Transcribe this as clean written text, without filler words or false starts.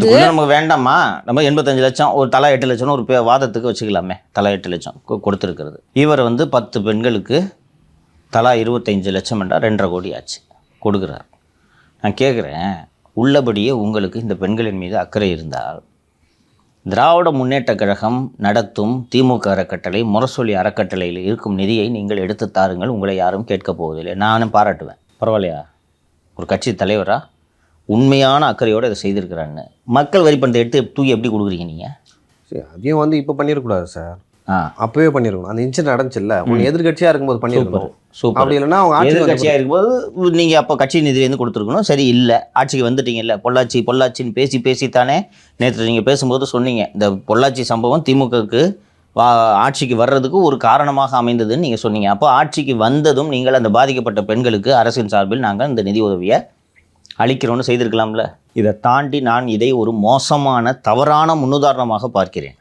போது நமக்கு வேண்டாமா? நம்ம 85 லட்சம் ஒரு தலா 8 லட்சம்னு ஒரு வாதத்துக்கு வச்சுக்கலாமே. தலா 8 லட்சம் கொடுத்துருக்கிறது. இவர் 10 பெண்களுக்கு தலா 25 லட்சம் என்றால் 2.5 கோடி ஆச்சு கொடுக்குறார். நான் கேட்குறேன், உள்ளபடியே உங்களுக்கு இந்த பெண்களின் மீது அக்கறை இருந்தால் திராவிட முன்னேற்றக் கழகம் நடத்தும் திமுக அறக்கட்டளை, முரசொலி அறக்கட்டளையில் இருக்கும் நிதியை நீங்கள் எடுத்து தாருங்கள், உங்களை யாரும் கேட்கப் போவதில்லை. நானும் பாராட்டுவேன். பரவாயில்லையா? ஒரு கட்சி தலைவராக உண்மையான அக்கறையோடு இதை செய்திருக்கிறான்னு. மக்கள் வரி பணத்தை எடுத்து தூக்கி எப்படி கொடுக்குறீங்க நீங்கள்? சரி, அதையும் இப்போ பண்ணிடக்கூடாது சார். அப்பவே பண்ணிருக்கணும். அந்த இன்சிடென்ட் நடந்துச்சுல்ல, உங்க எதிர்கட்சியா இருக்கும்போது பண்ணிருக்கணும். சூப்பர். அப்படி இல்லைன்னா அவங்க எதிர்கட்சியாக இருக்கும்போது நீங்கள் அப்போ கட்சி நிதியிலேருந்து கொடுத்துருக்கணும். சரி, இல்லை ஆட்சிக்கு வந்துட்டீங்கல்ல, பொள்ளாச்சின்னு பேசித்தானே நேற்று நீங்கள் பேசும்போது சொன்னீங்க, இந்த பொள்ளாச்சி சம்பவம் திமுகவுக்கு ஆட்சிக்கு வர்றதுக்கு ஒரு காரணமாக அமைந்ததுன்னு நீங்கள் சொன்னீங்க. அப்போ ஆட்சிக்கு வந்ததும் நீங்கள் அந்த பாதிக்கப்பட்ட பெண்களுக்கு அரசின் சார்பில் நாங்கள் இந்த நிதி உதவியை அளிக்கிறோன்னு செய்திருக்கலாம்ல. இதை தாண்டி நான் இதை ஒரு மோசமான தவறான முன்னுதாரணமாக பார்க்கிறேன்.